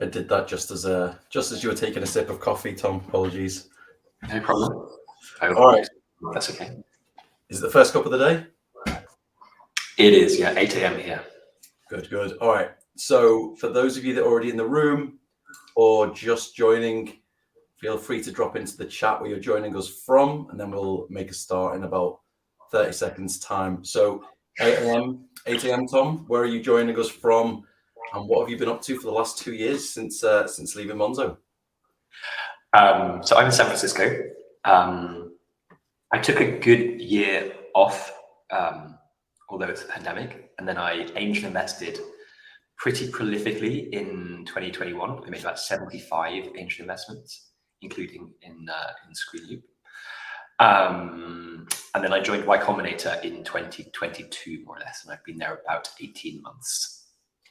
I did that just as you were taking a sip of coffee, Tom. Apologies. No problem. All right. That's okay. Is it the first cup of the day? It is, yeah, 8 a.m. here. Good. All right. So for those of you that are already in the room or just joining, feel free to drop into the chat where you're joining us from, and then we'll make a start in about 30 seconds time. So 8 a.m. Tom, where are you joining us from? And what have you been up to for the last 2 years since leaving Monzo? So I'm in San Francisco. I took a good year off, although it's a pandemic, and then I angel invested pretty prolifically in 2021. I made about 75 angel investments, including in Screenloop. And then I joined Y Combinator in 2022, more or less, and I've been there about 18 months.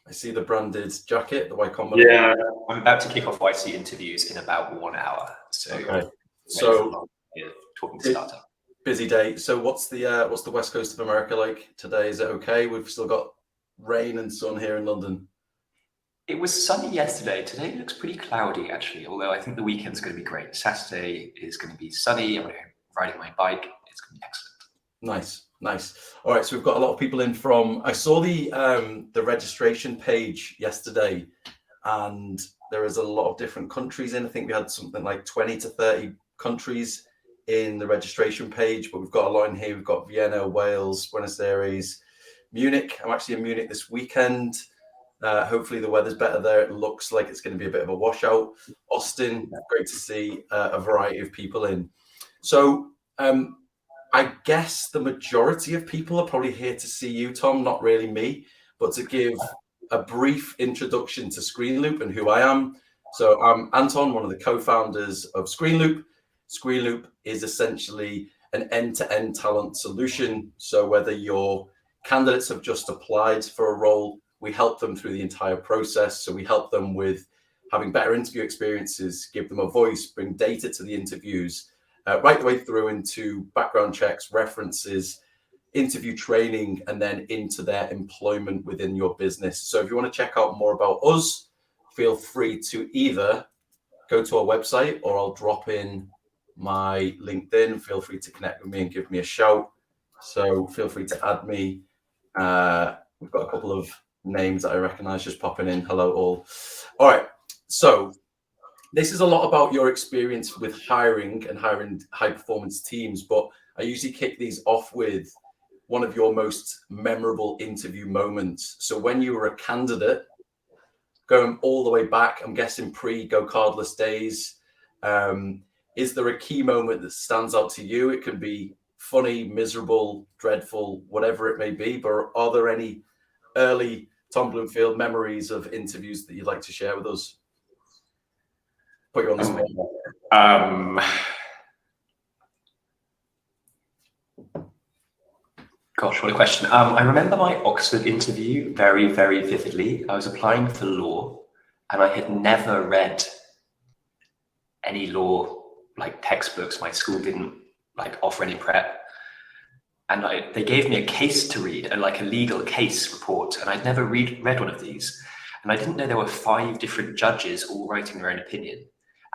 I see the branded jacket, the Y Combinator. Yeah, I'm about to kick off YC interviews in about 1 hour. So, okay. So talking to startup. Busy day. So what's the west coast of America like today? Is it okay? We've still got rain and sun here in London. It was sunny yesterday. Today looks pretty cloudy, actually, although I think the weekend's going to be great. Saturday is going to be sunny. I'm going to be riding my bike. It's going to be excellent. Nice. All right, so we've got a lot of people in from. I saw the registration page yesterday, and there is a lot of different countries in. I think we had something like 20 to 30 countries in the registration page, but we've got a lot in here. We've got Vienna, Wales, Buenos Aires, Munich. I'm actually in Munich this weekend. Hopefully the weather's better there. It looks like it's going to be a bit of a washout. Austin, great to see a variety of people in. So I guess the majority of people are probably here to see you, Tom, not really me, but to give a brief introduction to Screenloop and who I am. So I'm Anton, one of the co-founders of Screenloop. Screenloop is essentially an end-to-end talent solution. So whether your candidates have just applied for a role, we help them through the entire process. So we help them with having better interview experiences, give them a voice, bring data to the interviews, right the way through into background checks, references, interview training, and then into their employment within your business. So if you want to check out more about us, feel free to either go to our website or I'll drop in my LinkedIn. Feel free to connect with me and give me a shout. So feel free to add me. We've got a couple of names that I recognize just popping in. Hello all. All right. So this is a lot about your experience with hiring and hiring high performance teams, but I usually kick these off with one of your most memorable interview moments. So when you were a candidate, going all the way back, I'm guessing pre-Go Cardless days, is there a key moment that stands out to you? It can be funny, miserable, dreadful, whatever it may be, but are there any early Tom Blomfield memories of interviews that you'd like to share with us? Put you on the spot. Gosh, what a question. I remember my Oxford interview very, very vividly. I was applying for law and I had never read any law like textbooks. My school didn't offer any prep. And they gave me a case to read, and like a legal case report. And I'd never read one of these. And I didn't know there were 5 different judges all writing their own opinion.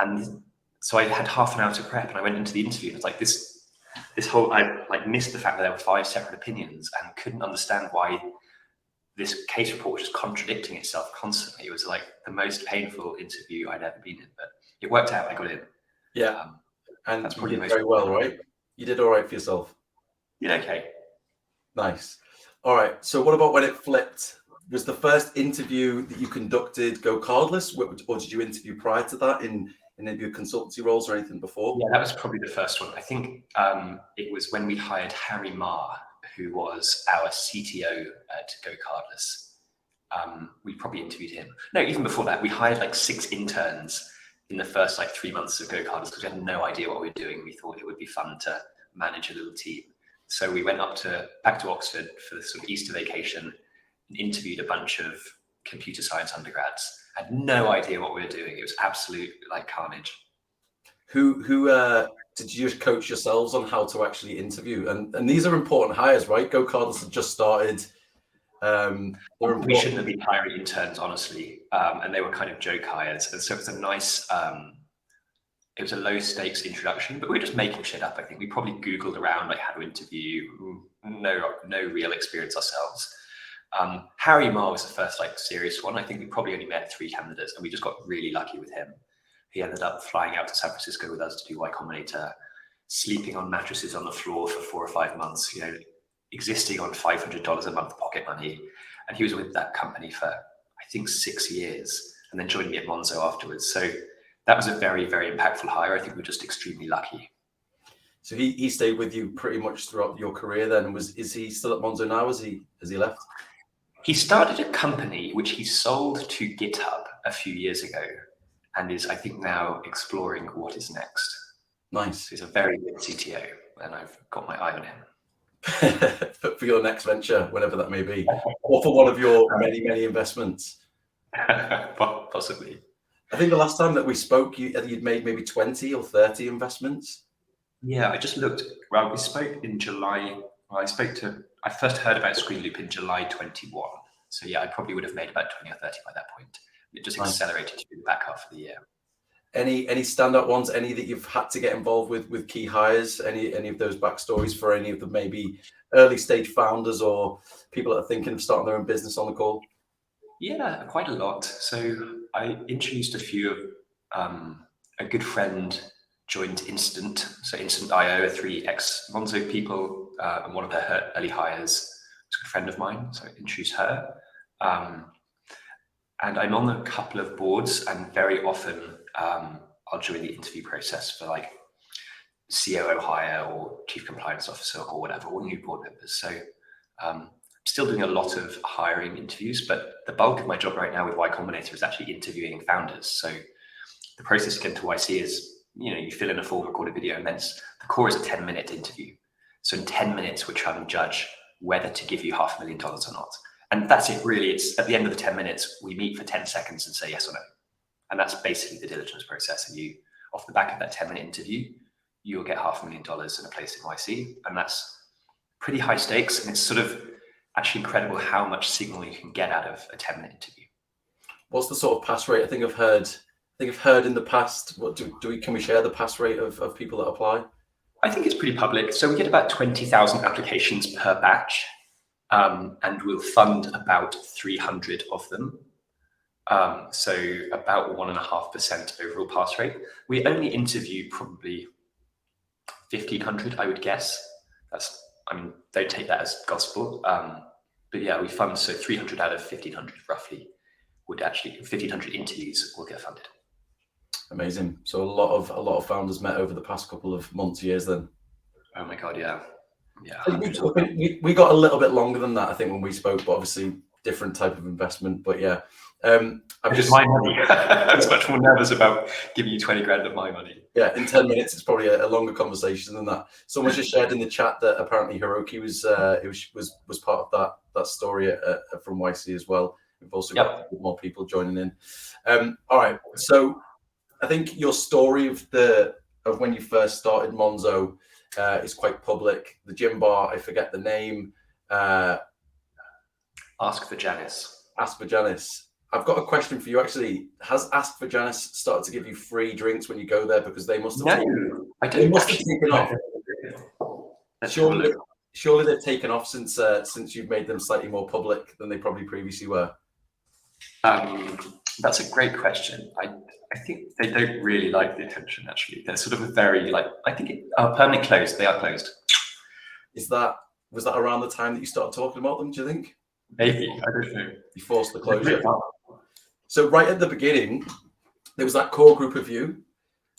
And so I had half an hour to prep, and I went into the interview and it was like this whole, I missed the fact that there were 5 separate opinions and couldn't understand why this case report was just contradicting itself constantly. It was like the most painful interview I'd ever been in, but it worked out. I got in. Yeah. And that's probably very well, right? You did all right for yourself. You did okay. Nice. All right. So what about when it flipped? Was the first interview that you conducted Go Cardless, or did you interview prior to that in any of your consultancy roles or anything before? Yeah, that was probably the first one. I think it was when we hired Harry Ma, who was our CTO at Go Cardless. We probably interviewed him. No, even before that, we hired like 6 interns in the first 3 months of Go Cardless because we had no idea what we were doing. We thought it would be fun to manage a little team. So we went back to Oxford for the sort of Easter vacation and interviewed a bunch of computer science undergrads. I had no idea what we were doing. It was absolute carnage. Who did you just coach yourselves on how to actually interview? And these are important hires, right? Go Cardless had just started. We shouldn't have been hiring interns, honestly, and they were kind of joke hires, and so it was a nice. It was a low stakes introduction, but we were just making shit up. I think we probably Googled around like how to interview, no real experience ourselves. Harry Ma was the first like serious one. I think we probably only met 3 candidates, and we just got really lucky with him. He ended up flying out to San Francisco with us to do Y Combinator, sleeping on mattresses on the floor for 4 or 5 months, existing on $500 a month pocket money. And he was with that company for, I think, 6 years, and then joined me at Monzo afterwards. So that was a very, very impactful hire. I think we're just extremely lucky. So he stayed with you pretty much throughout your career then. Is he still at Monzo now? Has he left? He started a company which he sold to GitHub a few years ago, and is, I think, now exploring what is next. Nice. He's a very good CTO, and I've got my eye on him. For your next venture, whenever that may be, or for one of your many investments. Possibly. I think the last time that we spoke, you'd made maybe 20 or 30 investments. Yeah, I just looked. Well, we spoke in July. Well, I first heard about Screenloop in July 21. So yeah, I probably would have made about 20 or 30 by that point. It just accelerated to the back half of the year. Any standout ones? Any that you've had to get involved with key hires? Any of those backstories for any of the maybe early stage founders or people that are thinking of starting their own business on the call? Yeah, quite a lot. So I introduced a few of a good friend joined Instant. So Instant.io, 3 ex-Monzo people, and one of their early hires was a good friend of mine. So I introduced her. And I'm on a couple of boards, and very often I'll join the interview process for like COO hire or chief compliance officer or whatever, or new board members. So still doing a lot of hiring interviews, but the bulk of my job right now with Y Combinator is actually interviewing founders. So the process to get into YC is, you fill in a form, record a video, and then the core is a 10-minute interview. So in 10 minutes, we're trying to judge whether to give you $500,000 or not. And that's it, really. It's at the end of the 10 minutes, we meet for 10 seconds and say yes or no. And that's basically the diligence process. And you, off the back of that 10-minute interview, you'll get $500,000 in a place in YC. And that's pretty high stakes. And it's sort of actually incredible how much signal you can get out of a 10-minute interview. What's the sort of pass rate? I think I've heard in the past. What can we share the pass rate of people that apply? I think it's pretty public. So we get about 20,000 applications per batch, and we'll fund about 300 of them. So about 1.5% overall pass rate. We only interview probably 1,500, I would guess. Don't take that as gospel. But yeah, we fund, so 300 out of 1,500 roughly would actually, 1,500 interviews will get funded. Amazing. So a lot of founders met over the past couple of months, years then. Oh my God, yeah. Yeah. We got a little bit longer than that, I think, when we spoke, but obviously different type of investment. But yeah. Just my money. I was much more nervous about giving you 20 grand of my money. Yeah, in 10 minutes, it's probably a longer conversation than that. Someone just shared in the chat that apparently Hiroki was part of that story from YC as well. We've also got more people joining in. All right, so I think your story of when you first started Monzo is quite public. The gym bar, I forget the name. Ask for Janice. Ask for Janice. I've got a question for you, actually. Has Ask for Janice started to give you free drinks when you go there? Because they must have taken off. Surely they've taken off since you've made them slightly more public than they probably previously were. That's a great question. I think they don't really like the attention, actually. They're sort of a very, I think permanently closed. They are closed. Was that around the time that you started talking about them, do you think? Maybe, I don't know. You forced the closure. So right at the beginning, there was that core group of you,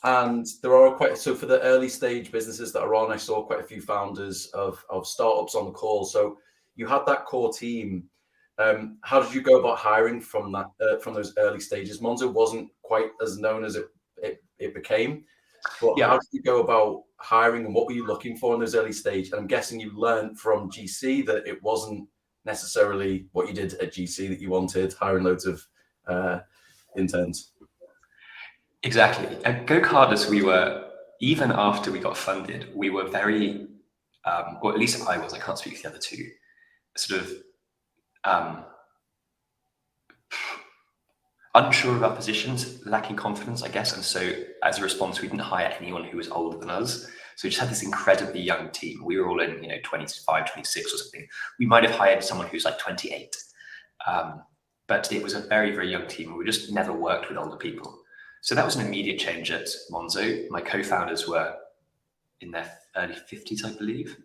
and there are so for the early stage businesses that are on, I saw quite a few founders of startups on the call. So you had that core team. How did you go about hiring from those early stages? Monzo wasn't quite as known as it became, but how did you go about hiring, and what were you looking for in those early stages? And I'm guessing you learned from GC that it wasn't necessarily what you did at GC that you wanted, hiring loads of interns. Exactly. At GoCarders, we were, even after we got funded, we were very, or at least I was, I can't speak for the other two, sort of unsure of our positions, lacking confidence, I guess. And so as a response, we didn't hire anyone who was older than us. So we just had this incredibly young team. We were all in, 25, 26 or something. We might have hired someone who's like 28. But it was a very, very young team. We just never worked with older people. So that was an immediate change at Monzo. My co-founders were in their early 50s, I believe.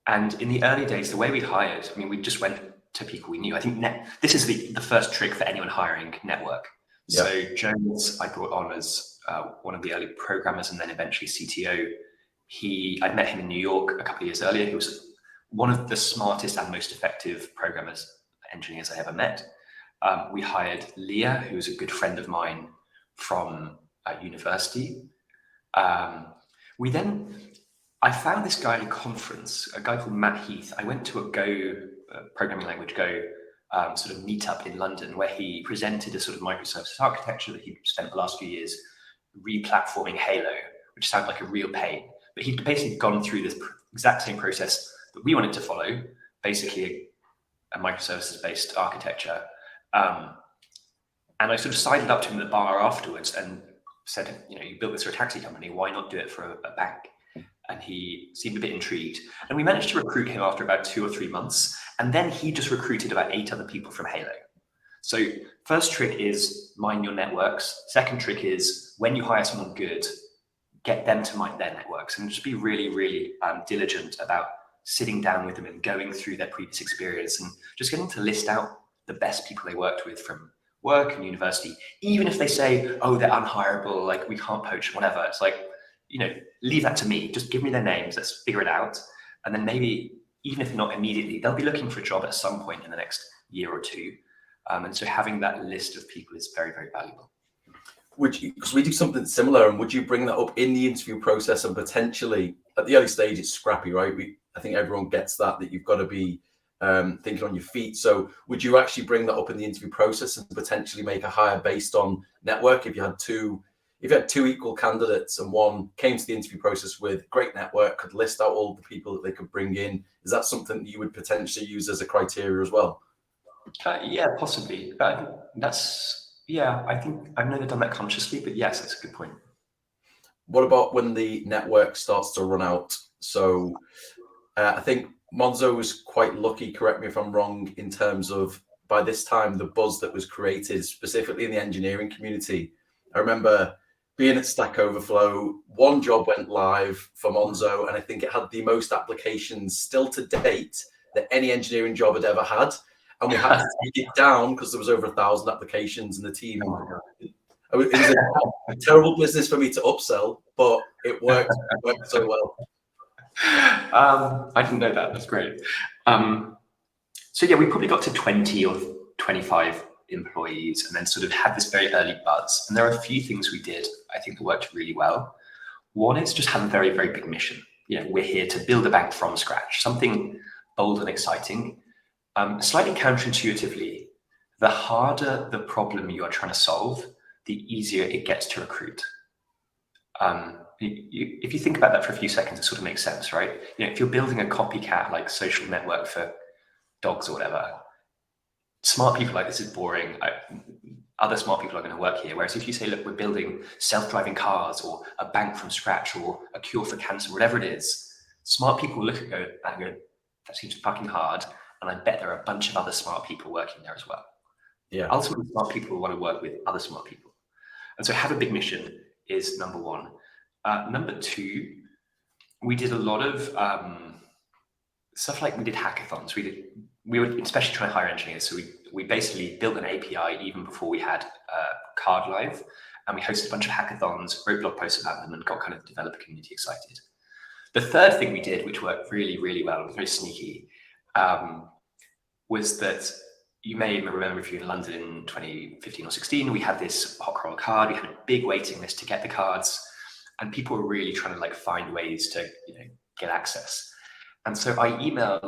And in the early days, the way we hired, we just went to people we knew. I think this is the first trick for anyone hiring network. Yeah. So Jones, I brought on as one of the early programmers and then eventually CTO. I'd met him in New York a couple of years earlier. He was one of the smartest and most effective engineers I ever met. We hired Leah, who was a good friend of mine from university. I found this guy at a conference, a guy called Matt Heath. I went to a Go, programming language Go, sort of meetup in London where he presented a sort of microservices architecture that he'd spent the last few years re-platforming Halo, which sounded like a real pain. But he'd basically gone through this exact same process that we wanted to follow, basically a microservices-based architecture. And I sort of sidled up to him at the bar afterwards and said, you built this for a taxi company, why not do it for a bank? And he seemed a bit intrigued. And we managed to recruit him after about 2 or 3 months. And then he just recruited about 8 other people from Halo. So first trick is mind your networks. Second trick is when you hire someone good, get them to mind their networks and just be really, really diligent about sitting down with them and going through their previous experience and just getting to list out the best people they worked with from work and university. Even if they say, oh, they're unhireable, like we can't poach, whatever. It's like, leave that to me. Just give me their names. Let's figure it out. And then maybe, even if not immediately, they'll be looking for a job at some point in the next year or two. And so having that list of people is very, very valuable. Because we do something similar, and would you bring that up in the interview process and potentially, at the early stage, it's scrappy, right? I think everyone gets that you've got to be thinking on your feet. So would you actually bring that up in the interview process and potentially make a hire based on network if you had two equal candidates and one came to the interview process with great network, could list out all the people that they could bring in? Is that something that you would potentially use as a criteria as well? Yeah, possibly. But I think I've never done that consciously, but yes, that's a good point. What about when the network starts to run out? So I think Monzo was quite lucky, correct me if I'm wrong, in terms of by this time, the buzz that was created specifically in the engineering community. I remember being at Stack Overflow, one job went live for Monzo, and I think it had the most applications still to date that any engineering job had ever had. And we had to take it down because there was over 1,000 applications in the team. It was a terrible business for me to upsell, but it worked so well. I didn't know that. That's great. So yeah, we probably got to 20 or 25 employees and then sort of had this very early buzz. And there are a few things we did, I think, that worked really well. One is just have a very, very big mission. We're here to build a bank from scratch, something bold and exciting. Slightly counterintuitively, the harder the problem you are trying to solve, the easier it gets to recruit. If you think about that for a few seconds, it sort of makes sense, right? If you're building a copycat like social network for dogs or whatever, smart people like, this is boring. Other smart people are going to work here. Whereas if you say, look, we're building self-driving cars or a bank from scratch or a cure for cancer, whatever it is, smart people will look at that and go, that seems fucking hard. And I bet there are a bunch of other smart people working there as well. Yeah. Ultimately, smart people want to work with other smart people. And so have a big mission is number one. Number two, we did a lot of stuff like we did hackathons. We were especially trying to hire engineers. So we basically built an API even before we had Card live. And we hosted a bunch of hackathons, wrote blog posts about them, and got kind of the developer community excited. The third thing we did, which worked really, really well, was very sneaky, was that you may remember if you're in London in 2015 or 16, we had this hot roll card. We had a big waiting list to get the cards, and people were really trying to find ways to get access. And so I emailed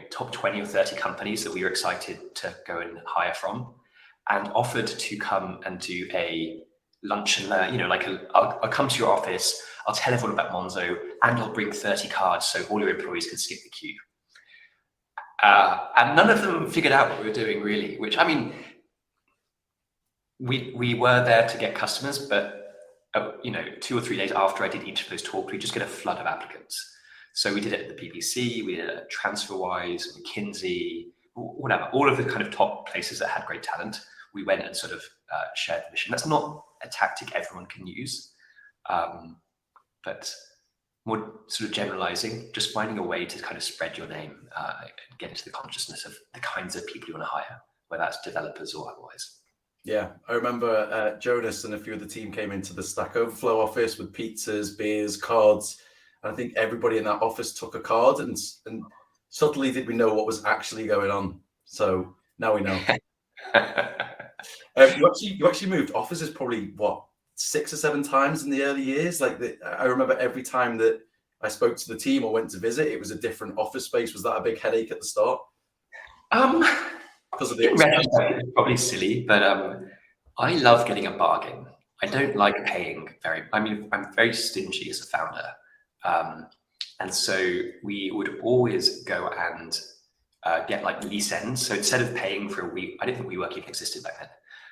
top 20 or 30 companies that we were excited to go and hire from, and offered to come and do a lunch and learn. I'll come to your office, I'll tell everyone about Monzo, and I'll bring 30 cards so all your employees can skip the queue. And none of them figured out what we were doing really, which, I mean, we were there to get customers, but 2 or 3 days after I did each of those talks, we just get a flood of applicants. So we did it at the BBC, we did it at TransferWise, McKinsey, whatever, all of the kind of top places that had great talent. We went and sort of shared the mission. That's not a tactic everyone can use, but more sort of generalizing, just finding a way to kind of spread your name, and get into the consciousness of the kinds of people you want to hire, whether that's developers or otherwise. Yeah, I remember Jonas and a few of the team came into the Stack Overflow office with pizzas, beers, cards. And I think everybody in that office took a card, and subtly did we know what was actually going on. So now we know. You actually moved offices probably, what, 6 or 7 times in the early years? I remember every time that I spoke to the team or went to visit, it was a different office space. Was that a big headache at the start? Because of the expense? It's probably silly, but I love getting a bargain. I don't like paying I'm very stingy as a founder. And so we would always go and get like lease ends. So instead of paying for a week, I didn't think WeWork even existed back then,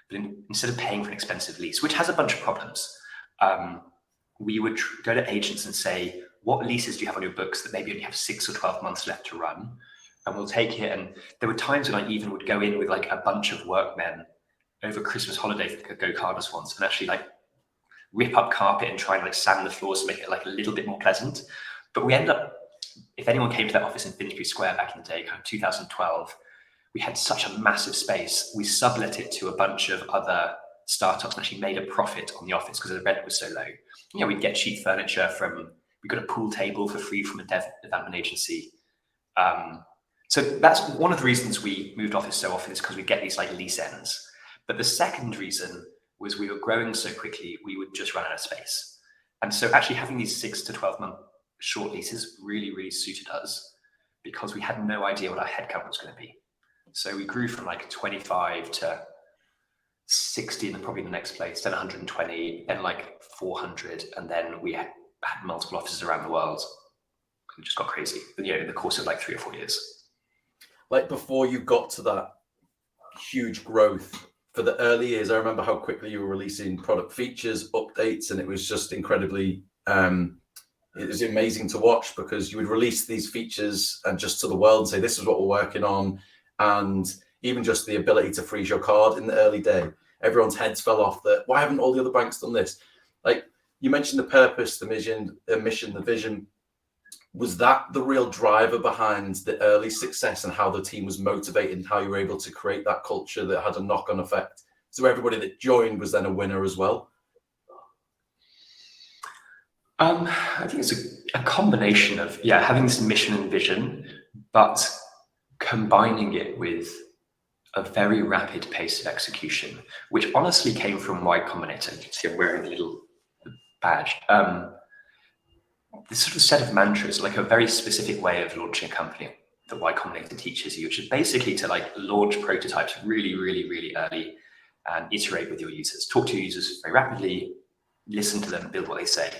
but instead of paying for an expensive lease, which has a bunch of problems, we would go to agents and say, what leases do you have on your books that maybe only have 6 or 12 months left to run? And we'll take it. And there were times when I even would go in with like a bunch of workmen over Christmas holiday for Go Cardless once and actually like rip up carpet and try and like sand the floors to make it like a little bit more pleasant. But we end up, if anyone came to that office in Finsbury Square back in the day, kind of 2012, we had such a massive space. We sublet it to a bunch of other startups and actually made a profit on the office because the rent was so low. We'd get cheap furniture we got a pool table for free from a development agency. So that's one of the reasons we moved office so often, is because we get these like lease ends. But the second reason was we were growing so quickly, we would just run out of space. And so actually having these 6 to 12 month short leases really, really suited us because we had no idea what our headcount was going to be. So we grew from like 25 to 60 and probably the next place, then 120, then like 400. And then we had multiple offices around the world. It just got crazy, in the course of like 3 or 4 years. Like before you got to that huge growth, for the early years, I remember how quickly you were releasing product features, updates, and it was just incredibly, it was amazing to watch because you would release these features and just to the world and say, this is what we're working on. And even just the ability to freeze your card in the early day, everyone's heads fell off that, why haven't all the other banks done this? Like you mentioned the purpose, the mission, the vision. Was that the real driver behind the early success and how the team was motivated and how you were able to create that culture that had a knock-on effect? So everybody that joined was then a winner as well? I think it's a combination of, having this mission and vision, but combining it with a very rapid pace of execution, which honestly came from Y Combinator. You can see I'm wearing a little badge. This sort of set of mantras, like a very specific way of launching a company that Y Combinator teaches you, which is basically to like launch prototypes really, really, really early and iterate with your users, talk to your users very rapidly, listen to them, build what they say.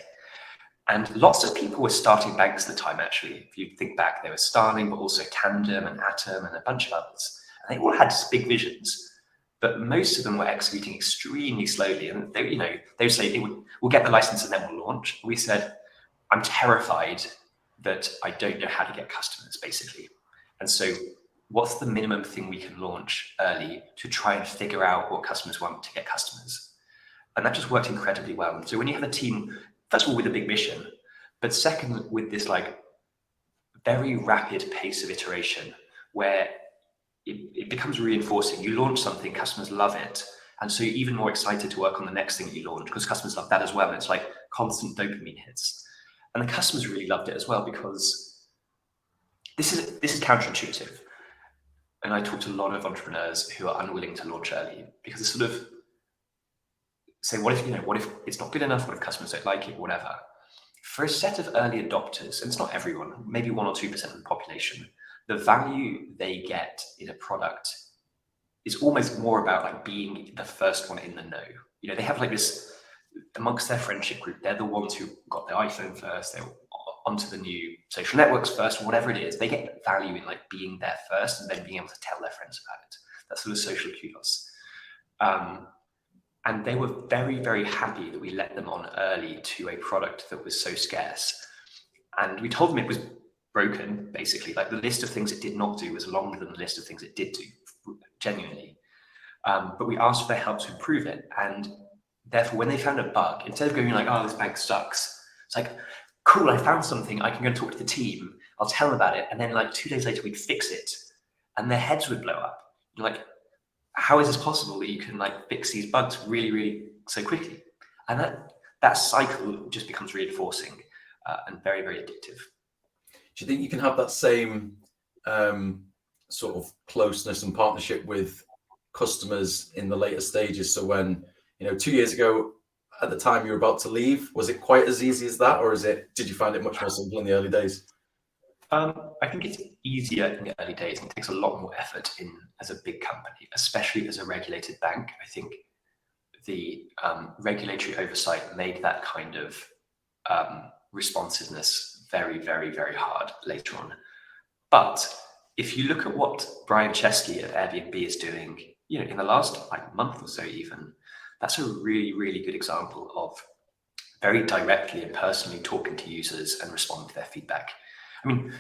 And lots of people were starting banks at the time, actually. If you think back, there was Starling, but also Camden and Atom and a bunch of others. And they all had big visions, but most of them were executing extremely slowly. And they would say, we'll get the license and then we'll launch. We said, I'm terrified that I don't know how to get customers, basically. And so what's the minimum thing we can launch early to try and figure out what customers want to get customers? And that just worked incredibly well. So when you have a team, first of all, with a big mission, but second, with this like very rapid pace of iteration where it becomes reinforcing. You launch something, customers love it. And so you're even more excited to work on the next thing that you launch because customers love that as well. And it's like constant dopamine hits. And the customers really loved it as well because this is counterintuitive. And I talk to a lot of entrepreneurs who are unwilling to launch early because it's sort of say, what if it's not good enough? What if customers don't like it? Whatever. For a set of early adopters, and it's not everyone, maybe 1 or 2% of the population, the value they get in a product is almost more about like being the first one in the know. They have like this amongst their friendship group, they're the ones who got their iPhone first, they were onto the new social networks first, whatever it is. They get value in like being there first and then being able to tell their friends about it. That's sort of social kudos. And they were very, very happy that we let them on early to a product that was so scarce. And we told them it was broken, basically. Like the list of things it did not do was longer than the list of things it did do, genuinely. But we asked for their help to improve it. And therefore, when they found a bug, instead of going like, oh, this bank sucks, it's like, cool, I found something. I can go and talk to the team. I'll tell them about it. And then like 2 days later, we'd fix it. And their heads would blow up. You're like, how is this possible that you can like fix these bugs really, really so quickly? And that cycle just becomes reinforcing and very, very addictive. Do you think you can have that same sort of closeness and partnership with customers in the later stages? So when, 2 years ago, at the time you were about to leave, was it quite as easy as that, or did you find it much more simple in the early days? I think it's easier in the early days and it takes a lot more effort as a big company, especially as a regulated bank. I think the regulatory oversight made that kind of responsiveness very, very, very hard later on. But if you look at what Brian Chesky at Airbnb is doing, in the last month or so even, that's a really, really good example of very directly and personally talking to users and responding to their feedback. I mean,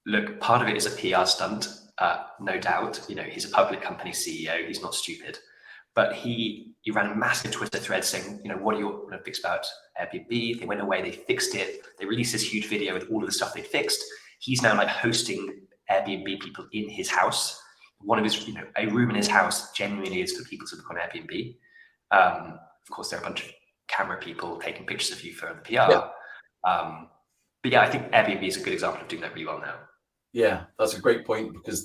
look, part of it is a PR stunt, no doubt. He's a public company CEO. He's not stupid. But he ran a massive Twitter thread saying, what are your picks about Airbnb? They went away, they fixed it. They released this huge video with all of the stuff they fixed. He's now hosting Airbnb people in his house. One of his, a room in his house genuinely is for people to book on Airbnb. Of course, there are a bunch of camera people taking pictures of you for the PR. Yeah. But yeah, I think Airbnb is a good example of doing that really well now. Yeah, that's a great point, because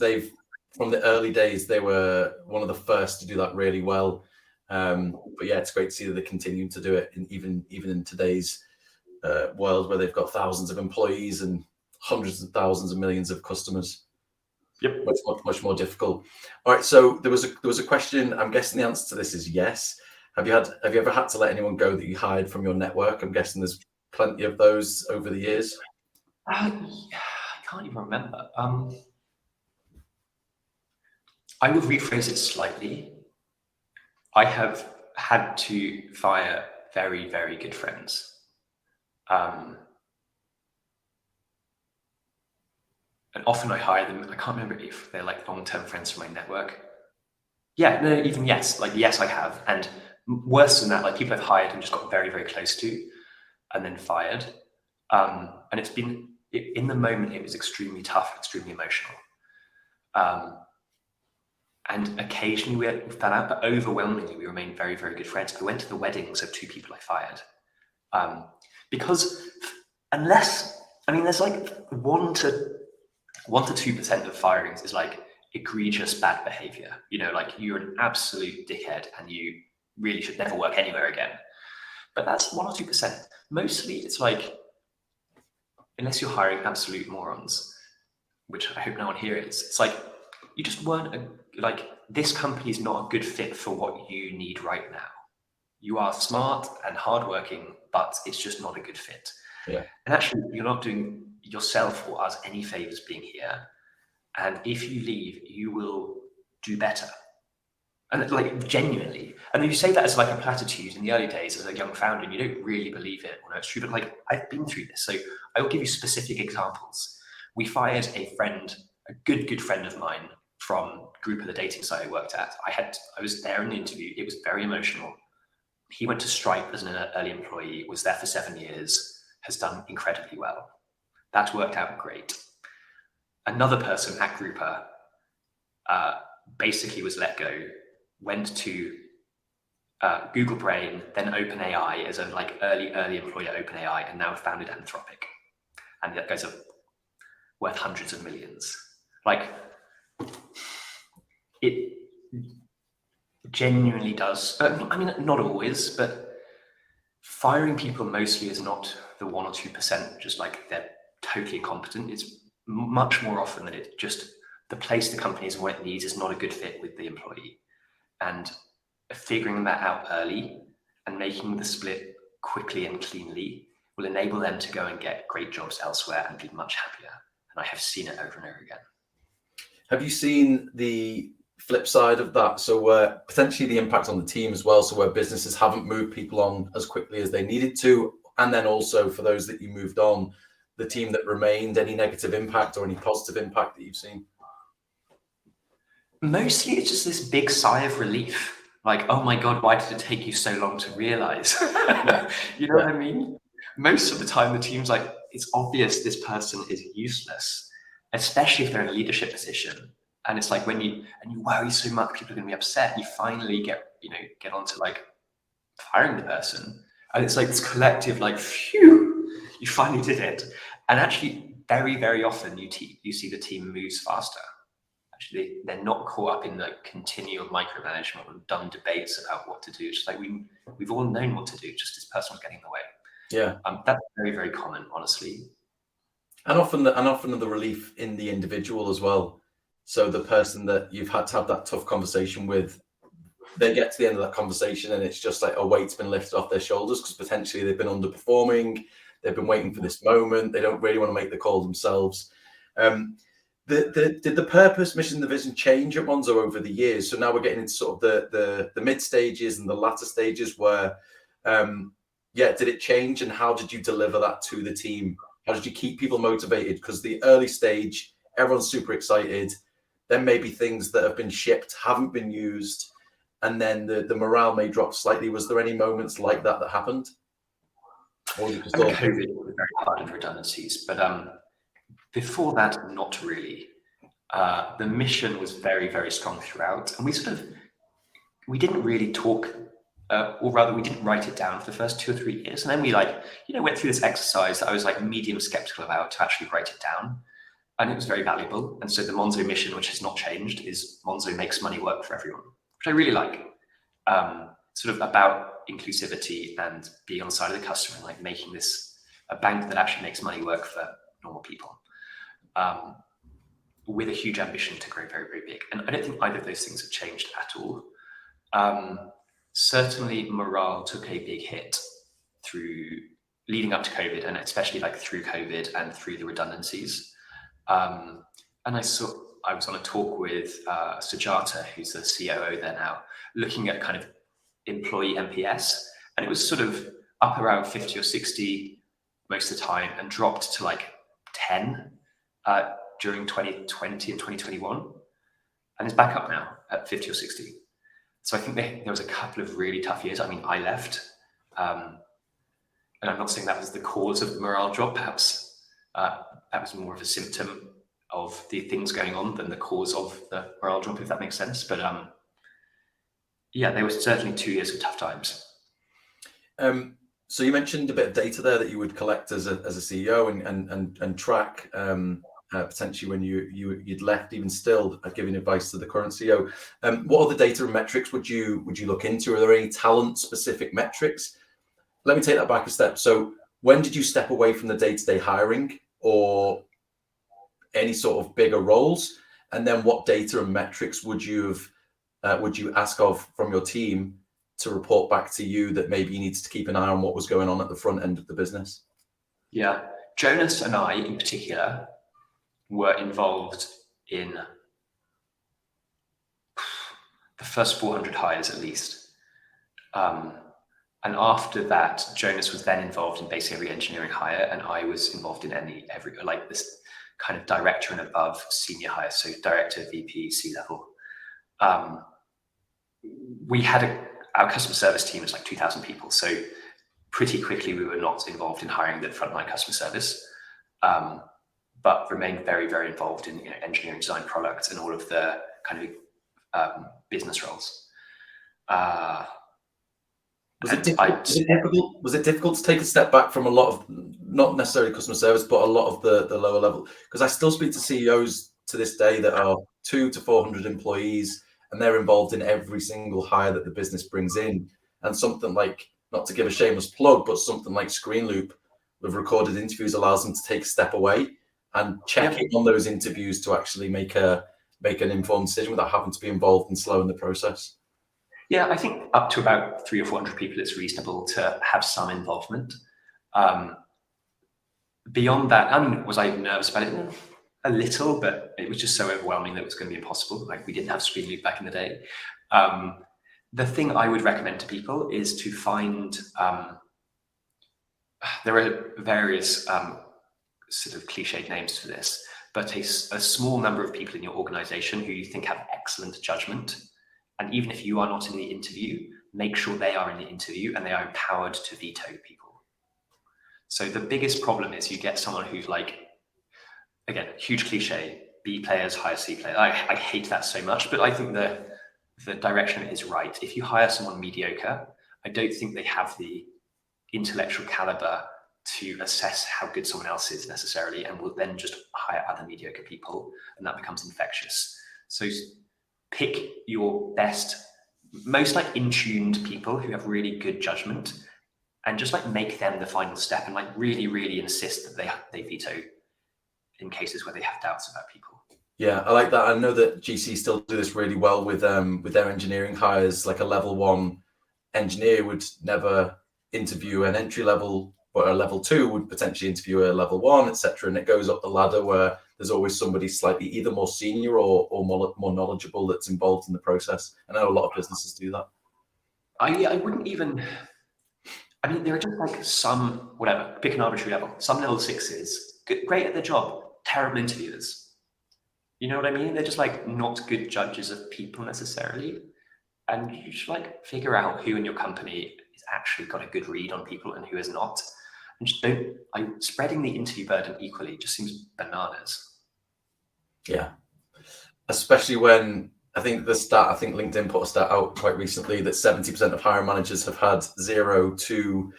from the early days, they were one of the first to do that really well. But yeah, it's great to see that they continue to do it, even in today's world where they've got thousands of employees and hundreds of thousands of millions of customers. Yep. Much more difficult. All right, so there was a question. I'm guessing the answer to this is yes. Have you ever had to let anyone go that you hired from your network? I'm guessing there's plenty of those over the years. I can't even remember. I would rephrase it slightly. I have had to fire very, very good friends. And often I hire them. I can't remember if they're long-term friends from my network. Yeah, no, even yes. Yes, I have. And worse than that, people I've hired and just got very, very close to and then fired. And it's been, in the moment, it was extremely tough, extremely emotional. And occasionally we fell out, but overwhelmingly we remained very, very good friends. I went to the weddings of 2 people I fired. Because there's 1 to 2% of firings is egregious bad behavior. You're an absolute dickhead and you really should never work anywhere again. But that's 1 or 2%. Mostly it's unless you're hiring absolute morons, which I hope no one here is, it's you just weren't this company is not a good fit for what you need right now. You are smart and hardworking, but it's just not a good fit. Yeah. And actually, you're not doing yourself or us any favors being here. And if you leave, you will do better. And genuinely. And then you say that as a platitude in the early days as a young founder, and you don't really believe it or know it's true, but I've been through this. So I will give you specific examples. We fired a friend, a good friend of mine from Group of the dating site I worked at. I was there in the interview. It was very emotional. He went to Stripe as an early employee, was there for 7 years, has done incredibly well. That's worked out great. Another person at Grouper basically was let go, went to Google Brain, then OpenAI as an early employee at OpenAI, and now founded Anthropic. And that guys are worth hundreds of millions. It genuinely does. Not always, but firing people mostly is not the 1 or 2%, just they're totally incompetent. It's much more often that it's just the place the company is and what it needs is not a good fit with the employee. And figuring that out early and making the split quickly and cleanly will enable them to go and get great jobs elsewhere and be much happier. And I have seen it over and over again. Have you seen the flip side of that? So where potentially the impact on the team as well, so where businesses haven't moved people on as quickly as they needed to, and then also for those that you moved on, the team that remained, any negative impact or any positive impact that you've seen? Mostly it's just this big sigh of relief. Like, oh my God, why did it take you so long to realize? You know what I mean? Most of the time the team's like, it's obvious this person is useless, especially if they're in a leadership position. And it's like when you worry so much, people are going to be upset. You finally get onto like firing the person. And it's like this collective, like, phew, you finally did it. And actually very, very often you see the team moves faster. Actually, they're not caught up in the continual micromanagement or dumb debates about what to do. It's just like we've all known what to do, just this person was getting in the way. Yeah. That's very, very common, honestly. And often the relief in the individual as well. So the person that you've had to have that tough conversation with, they get to the end of that conversation and it's just like a weight's been lifted off their shoulders because potentially they've been underperforming, they've been waiting for this moment, they don't really want to make the call themselves. Did the purpose, mission, the vision change at Monzo over the years? So now we're getting into sort of the mid stages and the latter stages where, did it change, and how did you deliver that to the team? How did you keep people motivated? Because the early stage, everyone's super excited. Then maybe things that have been shipped haven't been used, and then the morale may drop slightly. Was there any moments like that happened? Or was it just COVID was very hard in redundancies, but before that, not really. The mission was very, very strong throughout, and we didn't really talk, or rather we didn't write it down for the first 2 or 3 years. And then we went through this exercise that I was like medium skeptical about to actually write it down. And it was very valuable. And so the Monzo mission, which has not changed, is Monzo makes money work for everyone, which I really like. Sort of about inclusivity and being on the side of the customer and like making this a bank that actually makes money work for normal people. With a huge ambition to grow very, very big. And I don't think either of those things have changed at all. Certainly morale took a big hit through leading up to COVID, and especially like through COVID and through the redundancies. And I was on a talk with Sujata, who's the COO there now, looking at kind of employee NPS, and it was sort of up around 50 or 60 most of the time and dropped to like 10 during 2020 and 2021, and it's back up now at 50 or 60. So I think there was a couple of really tough years. I mean, I left, and I'm not saying that was the cause of the morale drop. Perhaps that was more of a symptom of the things going on than the cause of the morale drop, if that makes sense. But there were certainly 2 years of tough times. So you mentioned a bit of data there that you would collect as a CEO and track potentially when you'd left, even still giving advice to the current CEO. What other data and metrics would you look into? Are there any talent specific metrics? Let me take that back a step. So when did you step away from the day-to-day hiring or any sort of bigger roles? And then what data and metrics would you ask of from your team to report back to you that maybe you needed to keep an eye on what was going on at the front end of the business? Yeah, Jonas and I in particular were involved in the first 400 hires at least. And after that, Jonas was then involved in basically every engineering hire, and I was involved in every like this kind of director and above senior hire, so director, VP, C-level. We had our customer service team was like 2,000 people, so pretty quickly we were not involved in hiring the frontline customer service, but remained very, very involved in engineering, design, product, and all of the kind of business roles. Was it difficult to take a step back from a lot of, not necessarily customer service, but a lot of the lower level? Because I still speak to CEOs to this day that are 200 to 400 employees, and they're involved in every single hire that the business brings in. And something like, not to give a shameless plug, but something like Screenloop with recorded interviews allows them to take a step away and check in on those interviews to actually make an informed decision without having to be involved in slowing the process. Yeah, I think up to about 300 or 400 people, it's reasonable to have some involvement. beyond that, I mean, was I nervous about it? A little, but it was just so overwhelming that it was going to be impossible. Like, we didn't have Screenloop back in the day. The thing I would recommend to people is to find, there are various sort of cliched names for this, but a small number of people in your organization who you think have excellent judgment. And even if you are not in the interview, make sure they are in the interview and they are empowered to veto people. So the biggest problem is you get someone who's like, again, huge cliche, B players hire C players. I hate that so much, but I think the direction is right. If you hire someone mediocre, I don't think they have the intellectual caliber to assess how good someone else is necessarily, and will then just hire other mediocre people, and that becomes infectious. So pick your best, most like in-tuned people who have really good judgment, and just like make them the final step, and like really, really insist that they veto in cases where they have doubts about people. Yeah, I like that. I know that GC still do this really well with their engineering hires. Like a level 1 engineer would never interview an entry level, but a level 2 would potentially interview a level 1, etc. And it goes up the ladder where there's always somebody slightly either more senior or more knowledgeable that's involved in the process. I know a lot of businesses do that. I wouldn't even. I mean, there are just like some, whatever, pick an arbitrary level. Some level 6s, great at their job, terrible interviewers. You know what I mean? They're just like not good judges of people necessarily. And you should like figure out who in your company is actually got a good read on people and who is not. And just spreading the interview burden equally just seems bananas. Yeah. Especially when I think LinkedIn put a stat out quite recently that 70% of hiring managers have had 0 to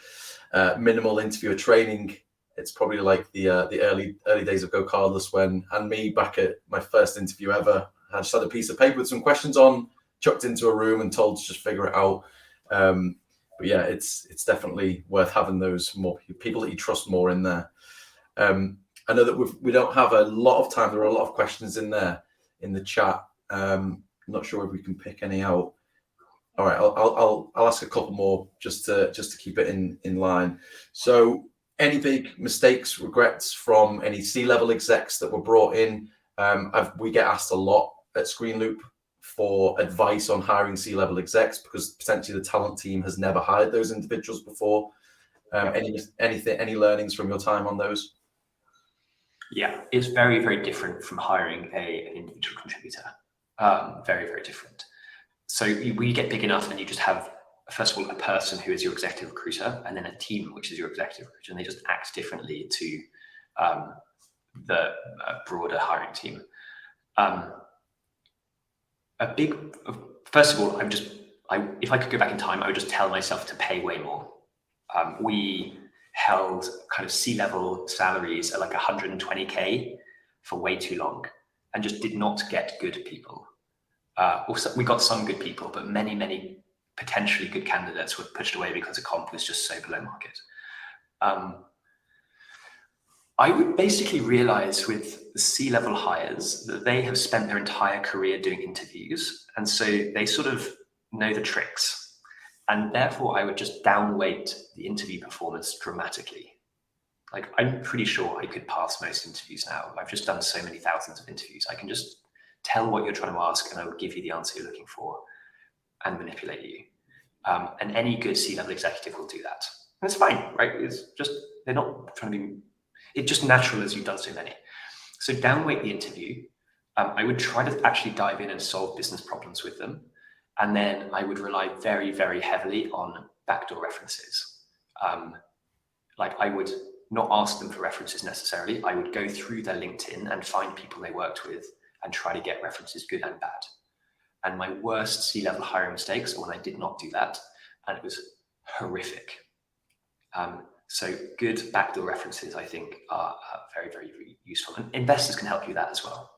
minimal interviewer training. It's probably like the early days of Go Cardless and me back at my first interview ever. I just had a piece of paper with some questions on, chucked into a room and told to just figure it out. But yeah, it's definitely worth having those more people that you trust more in there. I know that we don't have a lot of time. There are a lot of questions in there in the chat. I'm not sure if we can pick any out. All right, I'll ask a couple more just to keep it in line. So, any big mistakes, regrets from any C-level execs that were brought in? We get asked a lot at Screenloop for advice on hiring C-level execs because potentially the talent team has never hired those individuals before. Any learnings from your time on those? Yeah, it's very, very different from hiring an individual contributor. Very, very different. So we get big enough and you just have, first of all, a person who is your executive recruiter, and then a team which is your executive recruiter, and they just act differently to the broader hiring team. First of all, if I could go back in time, I would just tell myself to pay way more. We held kind of C-level salaries at like 120K for way too long and just did not get good people. Also, we got some good people, but many, many potentially good candidates were pushed away because the comp was just so below market. I would basically realize with the C-level hires that they have spent their entire career doing interviews. And so they sort of know the tricks. And therefore, I would just downweight the interview performance dramatically. Like, I'm pretty sure I could pass most interviews now. I've just done so many thousands of interviews. I can just tell what you're trying to ask and I will give you the answer you're looking for and manipulate you. And any good C-level executive will do that. And it's fine, right? It's just, they're not trying to be, it's just natural as you've done so many. So downweight the interview. I would try to actually dive in and solve business problems with them. And then I would rely very, very heavily on backdoor references. Like, I would not ask them for references necessarily. I would go through their LinkedIn and find people they worked with and try to get references, good and bad. And my worst C-level hiring mistakes are when I did not do that, and it was horrific. So good backdoor references, I think, are very, very, very useful. And investors can help you with that as well.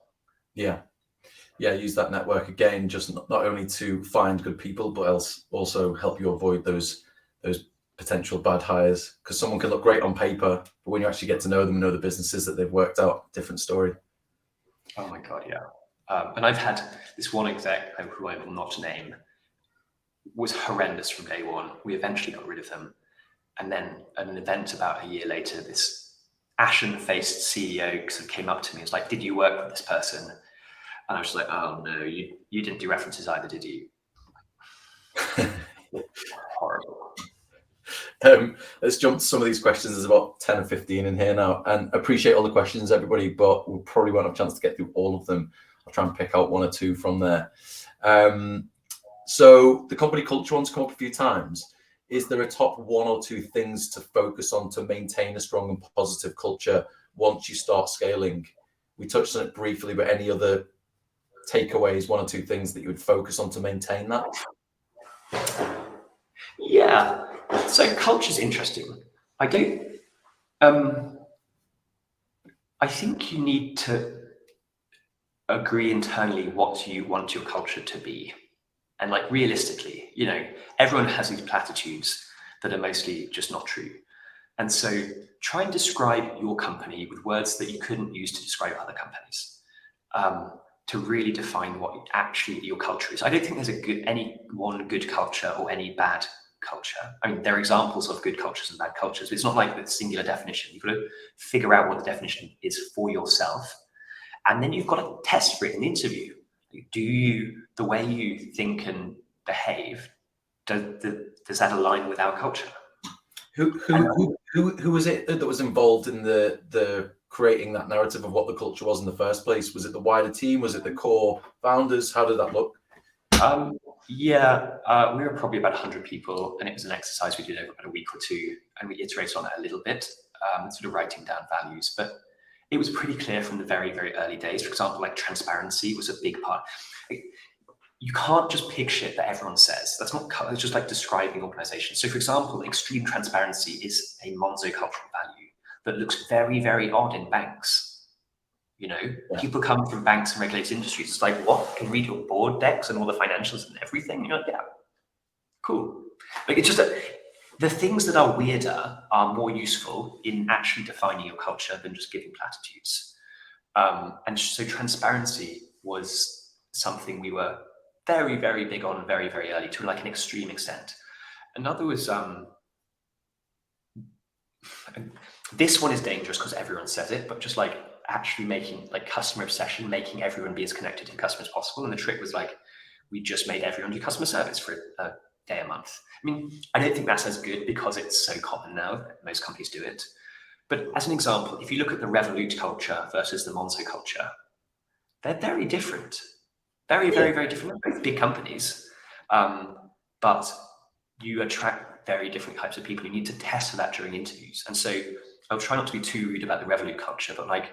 Yeah. Use that network again, just not only to find good people, but also help you avoid those potential bad hires. Because someone can look great on paper, but when you actually get to know them and know the businesses that they've worked out, different story. Oh my God, yeah. And I've had this one exec who I will not name, was horrendous from day one. We eventually got rid of them. And then at an event about a year later, this ashen-faced CEO sort of came up to me and was like, "Did you work with this person?" And I was like, "Oh no, you didn't do references either, did you?" Horrible. Let's jump to some of these questions. There's about 10 or 15 in here now, and appreciate all the questions, everybody, but we probably won't have a chance to get through all of them. I'll try and pick out one or two from there. So the company culture one's come up a few times. Is there a top one or two things to focus on to maintain a strong and positive culture once you start scaling? We touched on it briefly, but any other takeaways, one or two things that you would focus on to maintain that? Yeah. So culture's interesting. I think you need to agree internally what you want your culture to be. And like realistically, you know, everyone has these platitudes that are mostly just not true. And so try and describe your company with words that you couldn't use to describe other companies, to really define what actually your culture is. I don't think there's any one good culture or any bad culture. I mean, there are examples of good cultures and bad cultures, but it's not like the singular definition. You've got to figure out what the definition is for yourself. And then you've got to test for it in the interview. The way you think and behave, does that align with our culture? Who was it that was involved in the creating that narrative of what the culture was in the first place? Was it the wider team? Was it the core founders? How did that look? We were probably about 100 people, and it was an exercise we did over about a week or two, and we iterated on it a little bit, sort of writing down values. But it was pretty clear from the very, very early days. For example, like transparency was a big part. You can't just pick shit that everyone says. That's not, it's just like describing organizations. So for example, extreme transparency is a Monzo cultural value that looks very, very odd in banks. You know, people come from banks and regulated industries. It's like, what? I can read your board decks and all the financials and everything. And you're like, yeah, cool. Like, it's just the things that are weirder are more useful in actually defining your culture than just giving platitudes. And so transparency was something we were very, very big on very, very early, to like an extreme extent. Another was, this one is dangerous because everyone says it, but just like actually making like customer obsession, making everyone be as connected to customers as possible. And the trick was like, we just made everyone do customer service for a day a month. I mean, I don't think that's as good because it's so common now that most companies do it. But as an example, if you look at the Revolut culture versus the Monzo culture, they're very different. Very, very, very different. They're both big companies, but you attract very different types of people. You need to test for that during interviews. And so I'll try not to be too rude about the Revolut culture, but like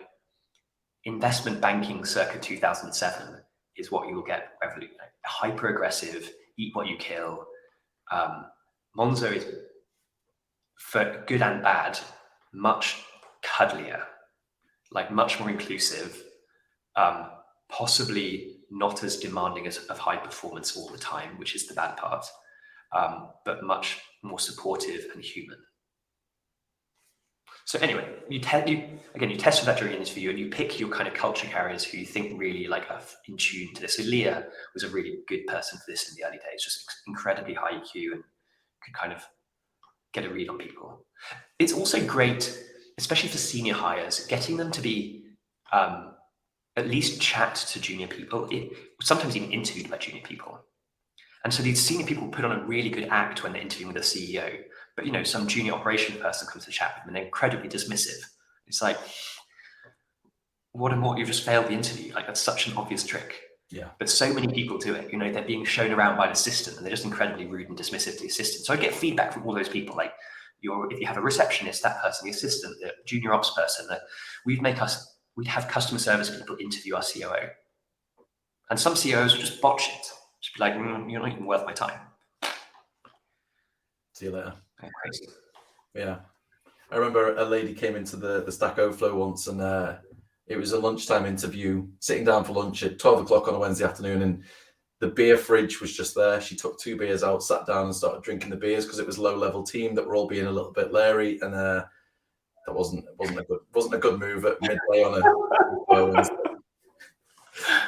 investment banking circa 2007 is what you will get at Revolut. Like, hyper aggressive, eat what you kill. Monzo is, for good and bad, much cuddlier, like much more inclusive, possibly not as demanding of high performance all the time, which is the bad part, but much more supportive and human. So anyway, you test for that during an interview, and you pick your kind of culture carriers who you think really like are in tune to this. So Leah was a really good person for this in the early days, just incredibly high EQ and could kind of get a read on people. It's also great, especially for senior hires, getting them to be at least chat to junior people, sometimes even interviewed by junior people. And so these senior people put on a really good act when they're interviewing with a CEO, but you know, some junior operation person comes to chat with them and they're incredibly dismissive. It's like, what and what, you've just failed the interview. Like, that's such an obvious trick. Yeah. But so many people do it. You know, they're being shown around by an assistant and they're just incredibly rude and dismissive to the assistant. So I get feedback from all those people, like if you have a receptionist, that person, the assistant, the junior ops person, that we'd have customer service people interview our COO. And some CEOs would just botch it. Just be like, you're not even worth my time. See you later. Crazy. Yeah. I remember a lady came into the Stack Overflow once, and it was a lunchtime interview, sitting down for lunch at 12 o'clock on a Wednesday afternoon, and the beer fridge was just there. She took 2 beers out, sat down and started drinking the beers because it was a low-level team that were all being a little bit leery, and that wasn't a good move at midday on a Wednesday.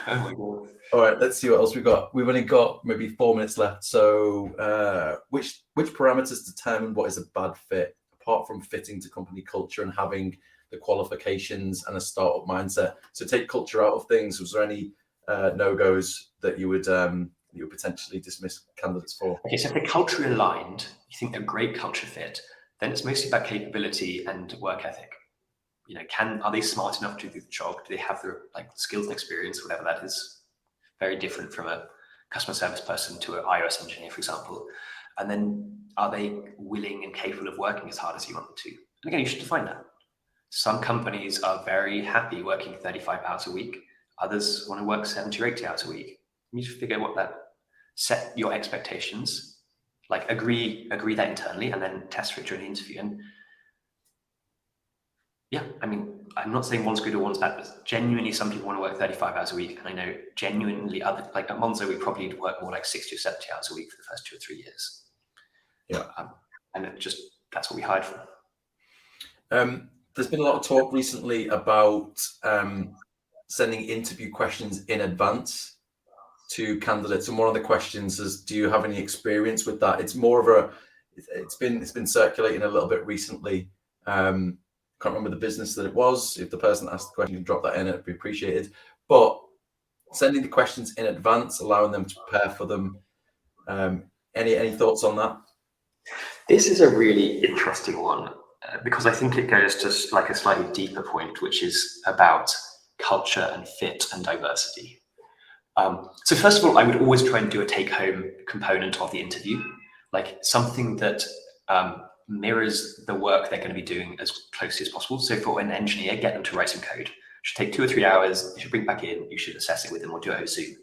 Oh my God. All right, let's see what else we've got. We've only got maybe 4 minutes left. So which parameters determine what is a bad fit, apart from fitting to company culture and having the qualifications and a startup mindset. So take culture out of things. Was there any no-goes that you would potentially dismiss candidates for? Okay, so if they're culturally aligned, you think they're a great culture fit, then it's mostly about capability and work ethic. You know, are they smart enough to do the job? Do they have the skills and experience, whatever that is? Very different from a customer service person to an iOS engineer, for example. And then are they willing and capable of working as hard as you want them to? And again, you should define that. Some companies are very happy working 35 hours a week. Others want to work 70 or 80 hours a week. You should figure what that, set your expectations, like agree that internally, and then test for it during the interview. And yeah, I mean, I'm not saying one's good or one's bad, but genuinely some people want to work 35 hours a week. And I know genuinely other, like at Monzo, we probably work more like 60 or 70 hours a week for the first 2 or 3 years. Yeah. And that's what we hired for. There's been a lot of talk recently about sending interview questions in advance to candidates, and one of the questions is, do you have any experience with that? It's more of it's been circulating a little bit recently. Can't remember the business that it was. If the person asked the question, you can drop that in, it'd be appreciated. But sending the questions in advance, allowing them to prepare for them. Any thoughts on that? This is a really interesting one because I think it goes to like a slightly deeper point, which is about culture and fit and diversity. So first of all, I would always try and do a take-home component of the interview, like something that mirrors the work they're going to be doing as closely as possible. So for an engineer, get them to write some code. It should take 2 or 3 hours. You should bring it back in. You should assess it with them or do it over Zoom.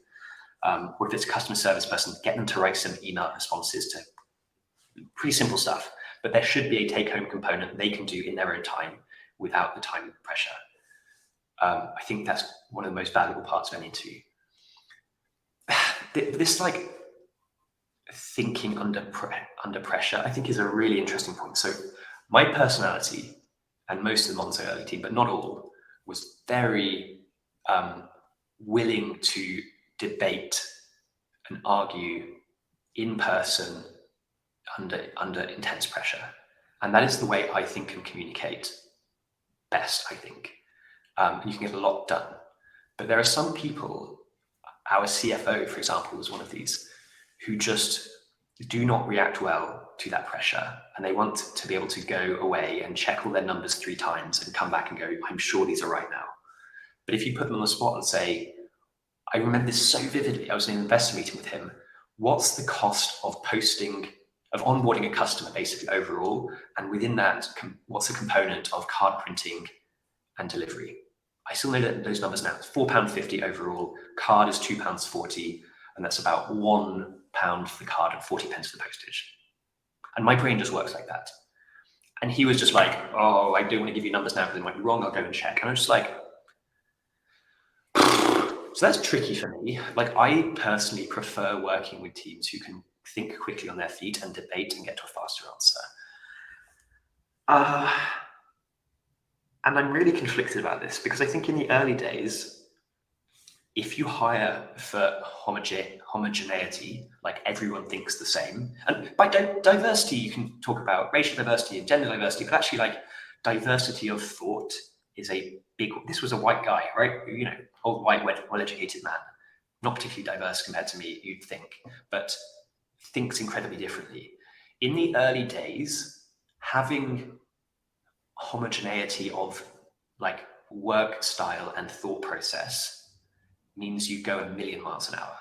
Or if it's a customer service person, get them to write some email responses to pretty simple stuff. But there should be a take-home component they can do in their own time without the time pressure. I think that's one of the most valuable parts of an interview. This like thinking under pressure, I think, is a really interesting point. So my personality, and most of the Monzo early team, but not all, was very willing to debate and argue in person under intense pressure. And that is the way I think and communicate best, I think. You can get a lot done. But there are some people, our CFO, for example, was one of these, who just do not react well to that pressure. And they want to be able to go away and check all their numbers 3 times and come back and go, I'm sure these are right now. But if you put them on the spot and say, I remember this so vividly, I was in an investor meeting with him, what's the cost of onboarding a customer basically overall? And within that, what's the component of card printing and delivery? I still know those numbers now. It's £4.50 overall. Card is £2.40, and that's about £1 for the card and 40 pence for the postage. And my brain just works like that. And he was just like, oh, I don't want to give you numbers now because they might be wrong. I'll go and check. And I was just like, so that's tricky for me. Like, I personally prefer working with teams who can think quickly on their feet and debate and get to a faster answer. And I'm really conflicted about this because I think in the early days, if you hire for homogeneity, like everyone thinks the same, and by diversity, you can talk about racial diversity and gender diversity, but actually like diversity of thought is a big, this was a white guy, right? You know, old white, well-educated man, not particularly diverse compared to me, you'd think, but thinks incredibly differently. In the early days, having homogeneity of like work style and thought process means you go 1,000,000 miles an hour.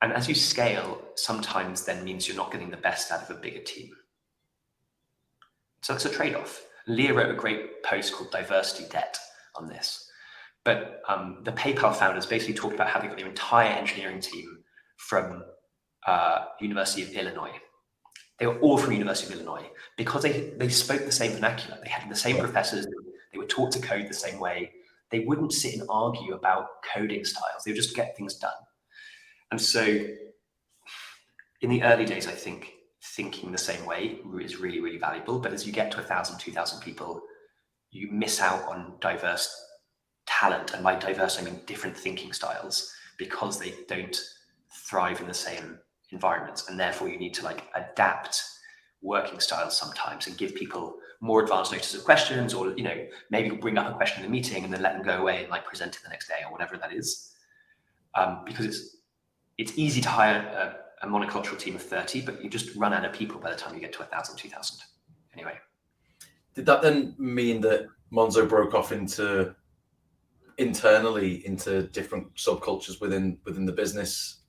And as you scale, sometimes then means you're not getting the best out of a bigger team. So it's a trade-off. Leah wrote a great post called Diversity Debt on this. But the PayPal founders basically talked about how they got their entire engineering team from University of Illinois. They were all from University of Illinois because they spoke the same vernacular. They had the same professors. They were taught to code the same way. They wouldn't sit and argue about coding styles. They would just get things done. And so in the early days, I think thinking the same way is really, really valuable. But as you get to 1,000, 2,000 people, you miss out on diverse talent. And by diverse, I mean different thinking styles because they don't thrive in the same environments. And therefore you need to like adapt working styles sometimes and give people more advanced notice of questions, or maybe bring up a question in the meeting and then let them go away and like present it the next day or whatever that is. Because it's easy to hire a monocultural team of 30, but you just run out of people by the time you get to 1,000, 2,000. Anyway. Did that then mean that Monzo broke off internally into different subcultures within the business?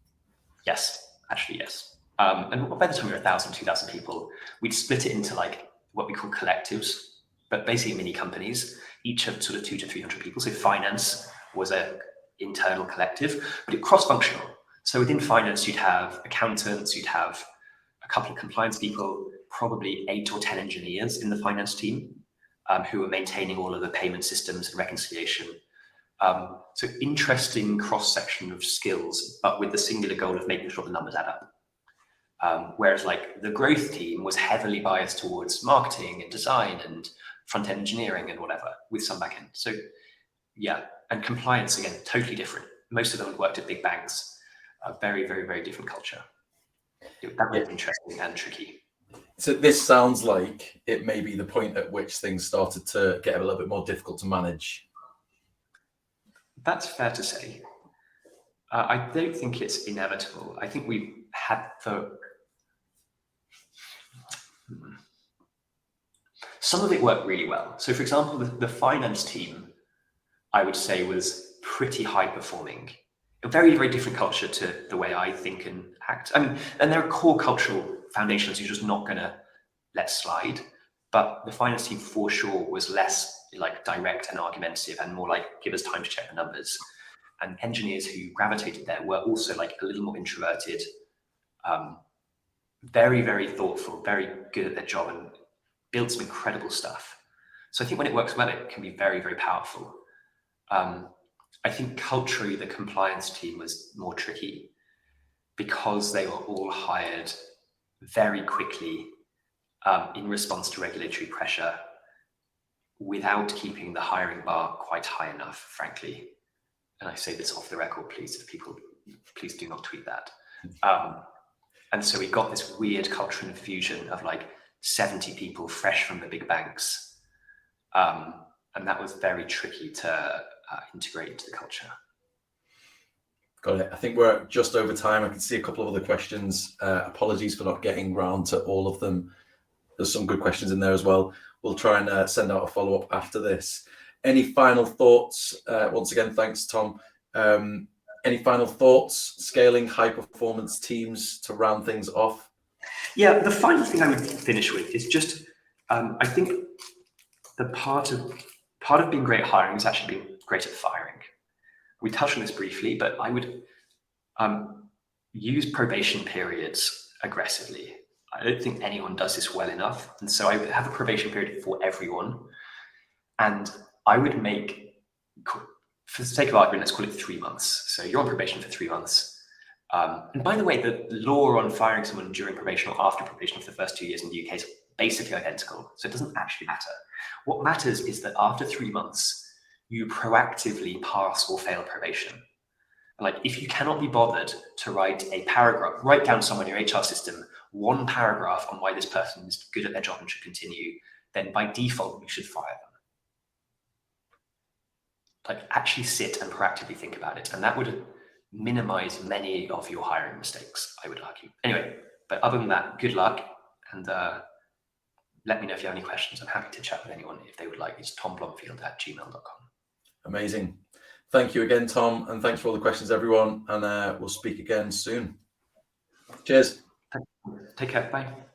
Yes, actually, yes. And by the time we were 1,000, 2,000 people, we'd split it into like what we call collectives, but basically mini companies, each of sort of 200 to 300 people. So finance was a internal collective, but it cross-functional. So within finance, you'd have accountants, you'd have a couple of compliance people, probably 8 or 10 engineers in the finance team who were maintaining all of the payment systems and reconciliation. So interesting cross-section of skills, but with the singular goal of making sure the numbers add up. Whereas like the growth team was heavily biased towards marketing and design and front-end engineering and whatever, with some back-end. So yeah, and compliance, again, totally different. Most of them worked at big banks. A very, very, very different culture. That was interesting and tricky. So this sounds like it may be the point at which things started to get a little bit more difficult to manage. That's fair to say. I don't think it's inevitable. I think we had some of it worked really well. So for example, the finance team, I would say, was pretty high performing. A very, very different culture to the way I think and act. I mean, and there are core cultural foundations you're just not going to let slide. But the finance team for sure was less like direct and argumentative and more like, give us time to check the numbers. And engineers who gravitated there were also like a little more introverted, very, very thoughtful, very good at their job, and built some incredible stuff. So I think when it works well, it can be very, very powerful. I think culturally, the compliance team was more tricky because they were all hired very quickly in response to regulatory pressure without keeping the hiring bar quite high enough, frankly. And I say this off the record, please, if people, please do not tweet that. And so we got this weird cultural infusion of like 70 people fresh from the big banks. And that was very tricky to integrate into the culture. Got it. I think we're just over time. I can see a couple of other questions. Apologies for not getting round to all of them. There's some good questions in there as well. We'll try and send out a follow-up after this. Any final thoughts? Once again, thanks, Tom. Any final thoughts scaling high-performance teams to round things off? Yeah, the final thing I would finish with is just, I think the part of being great at hiring is actually being great at firing. We touched on this briefly, but I would use probation periods aggressively. I don't think anyone does this well enough. And so I would have a probation period for everyone. And I would make, for the sake of argument, let's call it 3 months. So you're on probation for 3 months. And by the way, the law on firing someone during probation or after probation for the first 2 years in the UK is basically identical. So it doesn't actually matter. What matters is that after 3 months, you proactively pass or fail probation. Like if you cannot be bothered to write a paragraph, write down somewhere in your HR system, 1 paragraph on why this person is good at their job and should continue, then by default, you should fire them. Like actually sit and proactively think about it. And that would minimize many of your hiring mistakes, I would argue. Anyway, but other than that, good luck. And let me know if you have any questions. I'm happy to chat with anyone if they would like. It's tomblomfield@gmail.com. Amazing. Thank you again, Tom. And thanks for all the questions, everyone. And we'll speak again soon. Cheers. Take care. Bye.